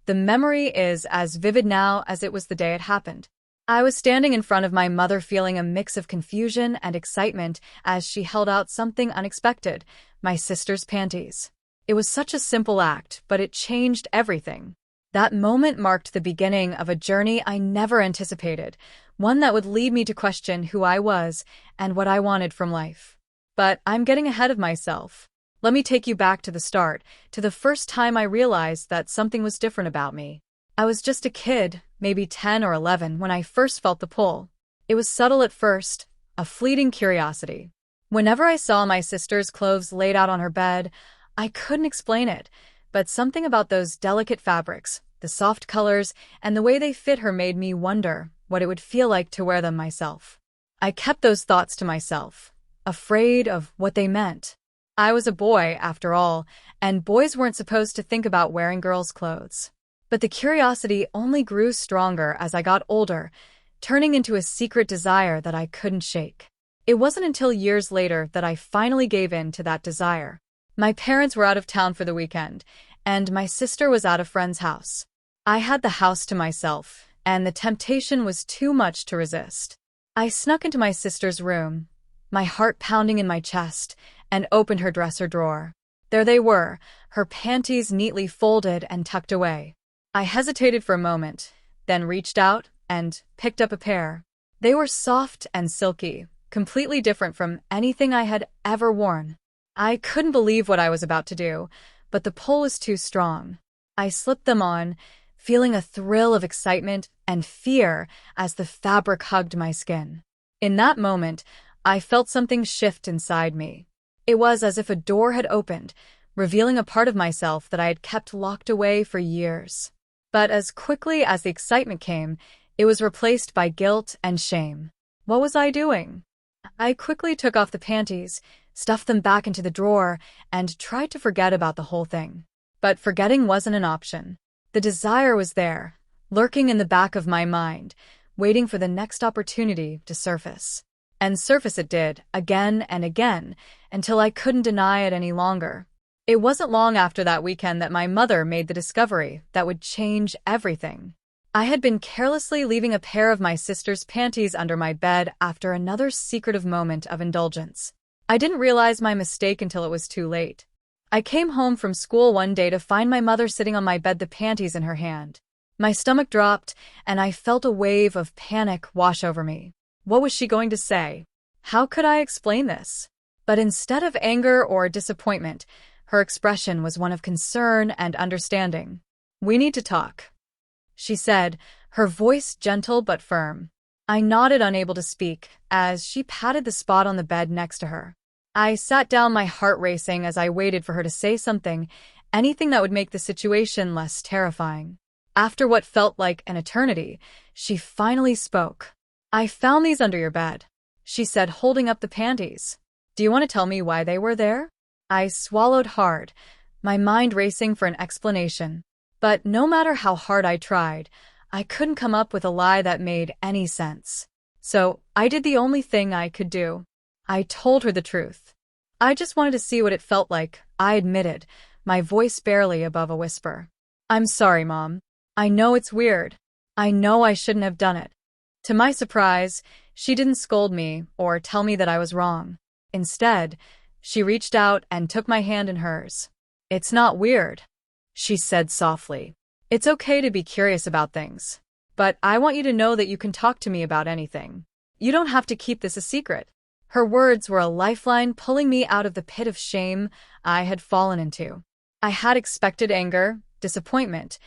The memory is as vivid now as it was the day it happened. I was standing in front of my mother feeling a mix of confusion and excitement as she held out something unexpected, my sister's panties. It was such a simple act, but it changed everything. That moment marked the beginning of a journey I never anticipated, one that would lead me to question who I was and what I wanted from life. But I'm getting ahead of myself. Let me take you back to the start, to the first time I realized that something was different about me. I was just a kid, maybe 10 or 11, when I first felt the pull. It was subtle at first, a fleeting curiosity. Whenever I saw my sister's clothes laid out on her bed, I couldn't explain it, but something about those delicate fabrics, the soft colors, and the way they fit her made me wonder what it would feel like to wear them myself. I kept those thoughts to myself, afraid of what they meant. I was a boy, after all, and boys weren't supposed to think about wearing girls' clothes. But the curiosity only grew stronger as I got older, turning into a secret desire that I couldn't shake. It wasn't until years later that I finally gave in to that desire. My parents were out of town for the weekend, and my sister was at a friend's house. I had the house to myself, and the temptation was too much to resist. I snuck into my sister's room, my heart pounding in my chest, and opened her dresser drawer. There they were, her panties neatly folded and tucked away. I hesitated for a moment, then reached out and picked up a pair. They were soft and silky, completely different from anything I had ever worn. I couldn't believe what I was about to do, but the pull was too strong. I slipped them on, feeling a thrill of excitement and fear as the fabric hugged my skin. In that moment, I felt something shift inside me. It was as if a door had opened, revealing a part of myself that I had kept locked away for years. But as quickly as the excitement came, it was replaced by guilt and shame. What was I doing? I quickly took off the panties, stuffed them back into the drawer, and tried to forget about the whole thing. But forgetting wasn't an option. The desire was there, lurking in the back of my mind, waiting for the next opportunity to surface. And surface it did, again and again, until I couldn't deny it any longer. It wasn't long after that weekend that my mother made the discovery that would change everything. I had been carelessly leaving a pair of my sister's panties under my bed after another secretive moment of indulgence. I didn't realize my mistake until it was too late. I came home from school one day to find my mother sitting on my bed, the panties in her hand. My stomach dropped, and I felt a wave of panic wash over me. What was she going to say? How could I explain this? But instead of anger or disappointment, her expression was one of concern and understanding. "We need to talk," she said, her voice gentle but firm. I nodded, unable to speak, as she patted the spot on the bed next to her. I sat down, my heart racing as I waited for her to say something, anything that would make the situation less terrifying. After what felt like an eternity, she finally spoke. "I found these under your bed," she said, holding up the panties. "Do you want to tell me why they were there?" I swallowed hard, my mind racing for an explanation. But no matter how hard I tried, I couldn't come up with a lie that made any sense. So I did the only thing I could do. I told her the truth. I just wanted to see what it felt like, I admitted, my voice barely above a whisper. "I'm sorry, Mom. I know it's weird. I know I shouldn't have done it." To my surprise, she didn't scold me or tell me that I was wrong. Instead, she reached out and took my hand in hers. "It's not weird," she said softly. "It's okay to be curious about things. But I want you to know that you can talk to me about anything. You don't have to keep this a secret." Her words were a lifeline, pulling me out of the pit of shame I had fallen into. I had expected anger, disappointment,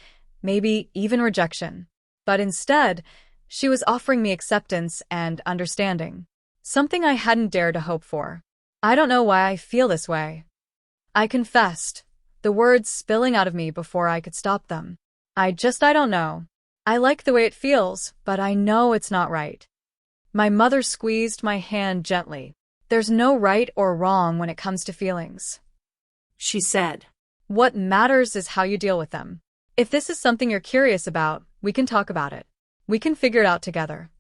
maybe even rejection. But instead, she was offering me acceptance and understanding, something I hadn't dared to hope for. "I don't know why I feel this way," I confessed, the words spilling out of me before I could stop them. I don't know. I like the way it feels, but I know it's not right." My mother squeezed my hand gently. "There's no right or wrong when it comes to feelings," she said. "What matters is how you deal with them. If this is something you're curious about, we can talk about it. We can figure it out together."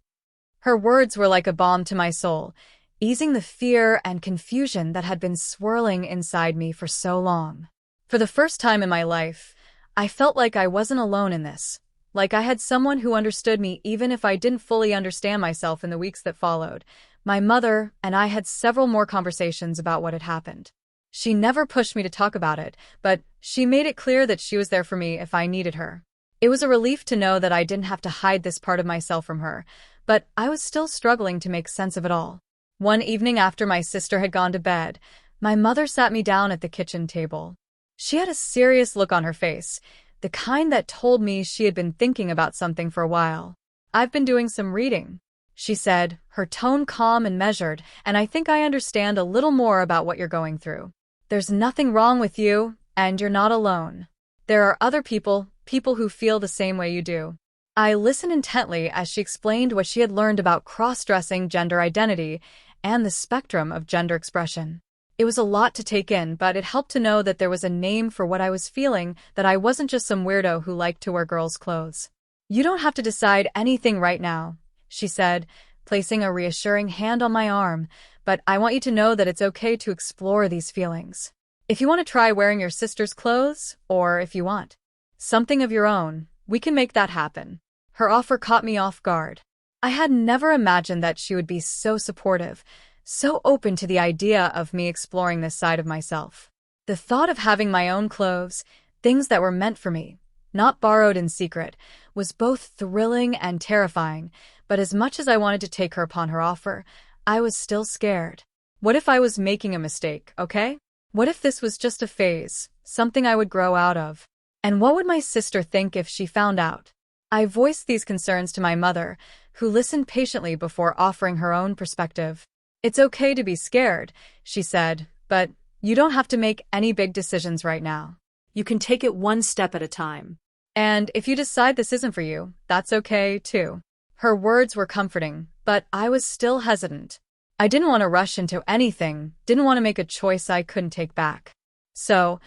Her words were like a balm to my soul, easing the fear and confusion that had been swirling inside me for so long. For the first time in my life, I felt like I wasn't alone in this, like I had someone who understood me even if I didn't fully understand myself in the weeks that followed. My mother and I had several more conversations about what had happened. She never pushed me to talk about it, but she made it clear that she was there for me if I needed her. It was a relief to know that I didn't have to hide this part of myself from her, but I was still struggling to make sense of it all. One evening after my sister had gone to bed, my mother sat me down at the kitchen table. She had a serious look on her face, the kind that told me she had been thinking about something for a while. "I've been doing some reading," she said, her tone calm and measured, "and I think I understand a little more about what you're going through. There's nothing wrong with you, and you're not alone. There are other people who feel the same way you do." I listened intently as she explained what she had learned about cross-dressing, gender identity, and the spectrum of gender expression. It was a lot to take in, but it helped to know that there was a name for what I was feeling, that I wasn't just some weirdo who liked to wear girls' clothes. "You don't have to decide anything right now," she said, placing a reassuring hand on my arm, "but I want you to know that it's okay to explore these feelings. If you want to try wearing your sister's clothes, or if you want something of your own, we can make that happen." Her offer caught me off guard. I had never imagined that she would be so supportive, so open to the idea of me exploring this side of myself. The thought of having my own clothes, things that were meant for me, not borrowed in secret, was both thrilling and terrifying, but as much as I wanted to take her upon her offer, I was still scared. What if I was making a mistake, okay? What if this was just a phase, something I would grow out of? And what would my sister think if she found out? I voiced these concerns to my mother, who listened patiently before offering her own perspective. "It's okay to be scared," she said, "but you don't have to make any big decisions right now. You can take it one step at a time. And if you decide this isn't for you, that's okay, too." Her words were comforting, but I was still hesitant. I didn't want to rush into anything, didn't want to make a choice I couldn't take back. So,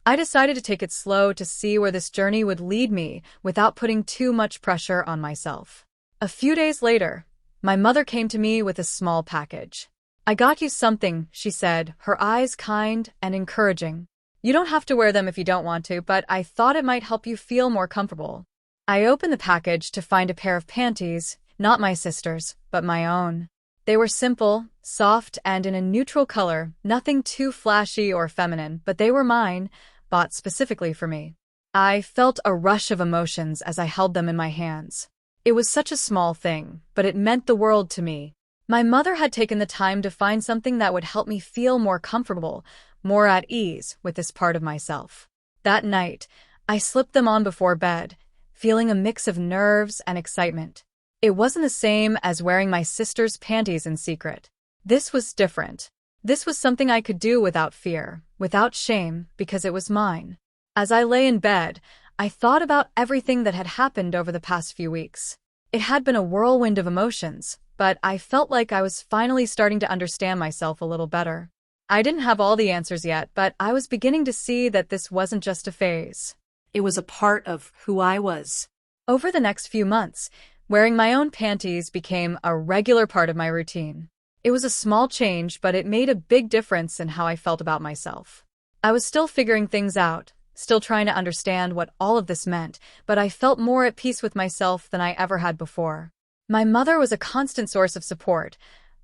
I decided to take it slow to see where this journey would lead me without putting too much pressure on myself. A few days later, my mother came to me with a small package. "I got you something," she said, her eyes kind and encouraging. "You don't have to wear them if you don't want to, but I thought it might help you feel more comfortable." I opened the package to find a pair of panties, not my sister's, but my own. They were simple, soft, and in a neutral color, nothing too flashy or feminine, but they were mine, bought specifically for me. I felt a rush of emotions as I held them in my hands. It was such a small thing, but it meant the world to me. My mother had taken the time to find something that would help me feel more comfortable, more at ease with this part of myself. That night, I slipped them on before bed, feeling a mix of nerves and excitement. It wasn't the same as wearing my sister's panties in secret. This was different. This was something I could do without fear, without shame, because it was mine. As I lay in bed, I thought about everything that had happened over the past few weeks. It had been a whirlwind of emotions, but I felt like I was finally starting to understand myself a little better. I didn't have all the answers yet, but I was beginning to see that this wasn't just a phase. It was a part of who I was. Over the next few months, wearing my own panties became a regular part of my routine. It was a small change, but it made a big difference in how I felt about myself. I was still figuring things out, still trying to understand what all of this meant, but I felt more at peace with myself than I ever had before. My mother was a constant source of support,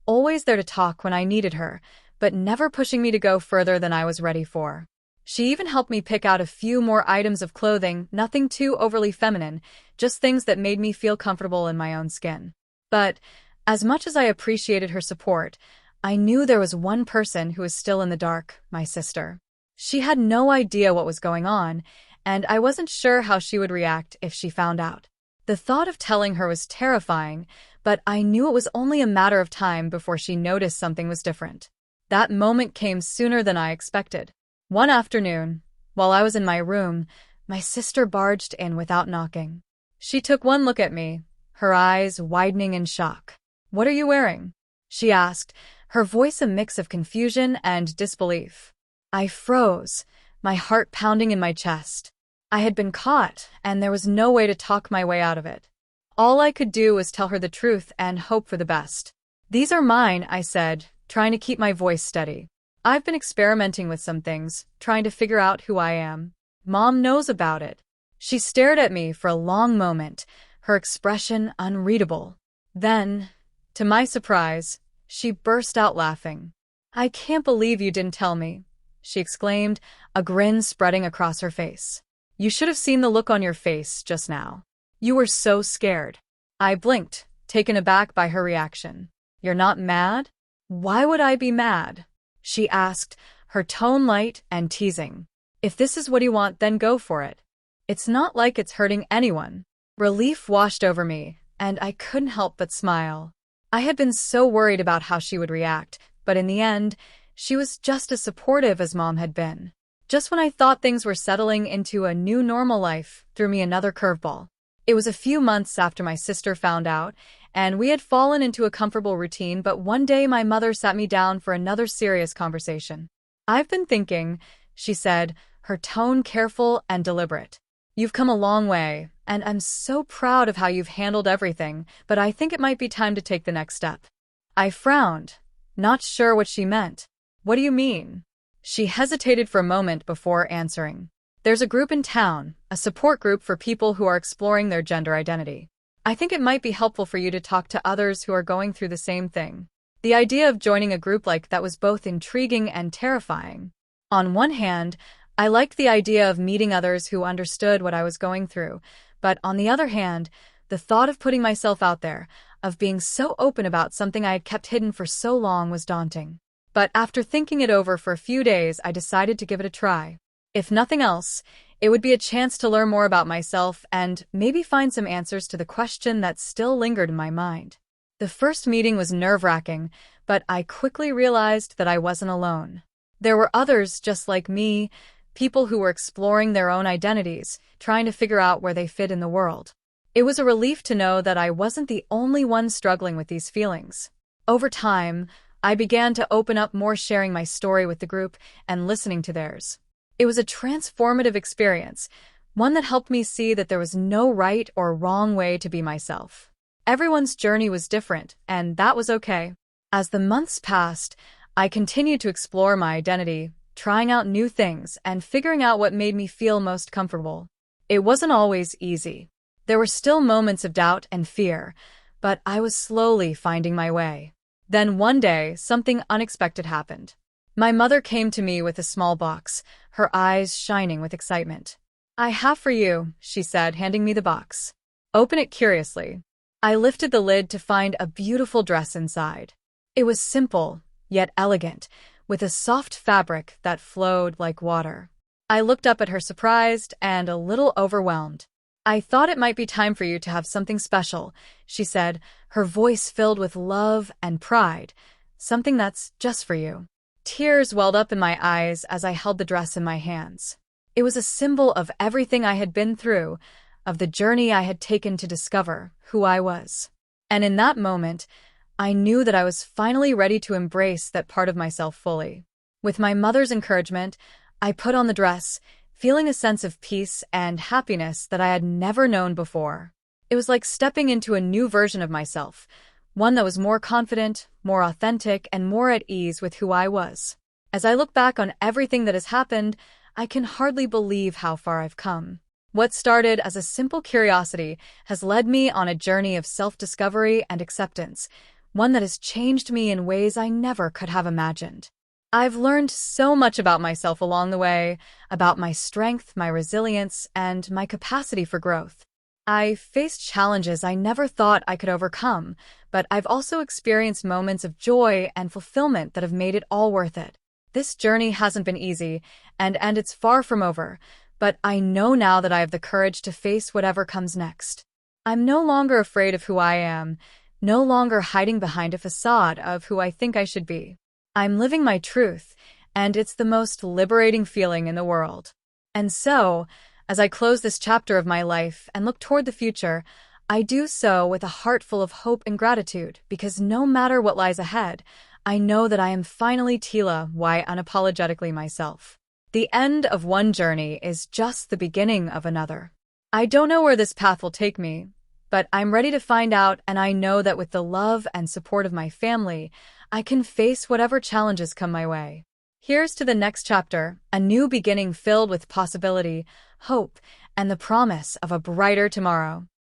always there to talk when I needed her, but never pushing me to go further than I was ready for. She even helped me pick out a few more items of clothing, nothing too overly feminine, just things that made me feel comfortable in my own skin. But as much as I appreciated her support, I knew there was one person who was still in the dark, my sister. She had no idea what was going on, and I wasn't sure how she would react if she found out. The thought of telling her was terrifying, but I knew it was only a matter of time before she noticed something was different. That moment came sooner than I expected. One afternoon, while I was in my room, my sister barged in without knocking. She took one look at me, her eyes widening in shock. "What are you wearing?" she asked, her voice a mix of confusion and disbelief. I froze, my heart pounding in my chest. I had been caught, and there was no way to talk my way out of it. All I could do was tell her the truth and hope for the best. "These are mine," I said, trying to keep my voice steady. "I've been experimenting with some things, trying to figure out who I am. Mom knows about it." She stared at me for a long moment, her expression unreadable. Then, to my surprise, she burst out laughing. "I can't believe you didn't tell me," she exclaimed, a grin spreading across her face. "You should have seen the look on your face just now. You were so scared." I blinked, taken aback by her reaction. "You're not mad?" "Why would I be mad?" she asked, her tone light and teasing. "If this is what you want, then go for it. It's not like it's hurting anyone." Relief washed over me, and I couldn't help but smile. I had been so worried about how she would react, but in the end, she was just as supportive as Mom had been. Just when I thought things were settling into a new normal life, threw me another curveball. It was a few months after my sister found out, and we had fallen into a comfortable routine, but one day my mother sat me down for another serious conversation. "I've been thinking," she said, her tone careful and deliberate. "You've come a long way, and I'm so proud of how you've handled everything, but I think it might be time to take the next step." I frowned, not sure what she meant. "What do you mean?" She hesitated for a moment before answering. "There's a group in town, a support group for people who are exploring their gender identity. I think it might be helpful for you to talk to others who are going through the same thing." The idea of joining a group like that was both intriguing and terrifying. On one hand, I liked the idea of meeting others who understood what I was going through, but on the other hand, the thought of putting myself out there, of being so open about something I had kept hidden for so long was daunting. But after thinking it over for a few days, I decided to give it a try. If nothing else, it would be a chance to learn more about myself and maybe find some answers to the question that still lingered in my mind. The first meeting was nerve-wracking, but I quickly realized that I wasn't alone. There were others just like me, people who were exploring their own identities, trying to figure out where they fit in the world. It was a relief to know that I wasn't the only one struggling with these feelings. Over time, I began to open up more, sharing my story with the group and listening to theirs. It was a transformative experience, one that helped me see that there was no right or wrong way to be myself. Everyone's journey was different, and that was okay. As the months passed, I continued to explore my identity, trying out new things and figuring out what made me feel most comfortable. It wasn't always easy. There were still moments of doubt and fear, but I was slowly finding my way. Then one day, something unexpected happened. My mother came to me with a small box, her eyes shining with excitement. "I have for you," she said, handing me the box. "Open it curiously." I lifted the lid to find a beautiful dress inside. It was simple, yet elegant, with a soft fabric that flowed like water. I looked up at her, surprised and a little overwhelmed. "I thought it might be time for you to have something special," she said, her voice filled with love and pride. "Something that's just for you." Tears welled up in my eyes as I held the dress in my hands. It was a symbol of everything I had been through, of the journey I had taken to discover who I was. And in that moment, I knew that I was finally ready to embrace that part of myself fully. With my mother's encouragement, I put on the dress, feeling a sense of peace and happiness that I had never known before. It was like stepping into a new version of myself, one that was more confident, more authentic, and more at ease with who I was. As I look back on everything that has happened, I can hardly believe how far I've come. What started as a simple curiosity has led me on a journey of self-discovery and acceptance, one that has changed me in ways I never could have imagined. I've learned so much about myself along the way, about my strength, my resilience, and my capacity for growth. I faced challenges I never thought I could overcome, but I've also experienced moments of joy and fulfillment that have made it all worth it. This journey hasn't been easy, and it's far from over, but I know now that I have the courage to face whatever comes next. I'm no longer afraid of who I am, no longer hiding behind a facade of who I think I should be. I'm living my truth, and it's the most liberating feeling in the world. And so, as I close this chapter of my life and look toward the future, I do so with a heart full of hope and gratitude, because no matter what lies ahead, I know that I am finally Tila, unapologetically myself. The end of one journey is just the beginning of another. I don't know where this path will take me, but I'm ready to find out, and I know that with the love and support of my family, I can face whatever challenges come my way. Here's to the next chapter, a new beginning filled with possibility, hope, and the promise of a brighter tomorrow.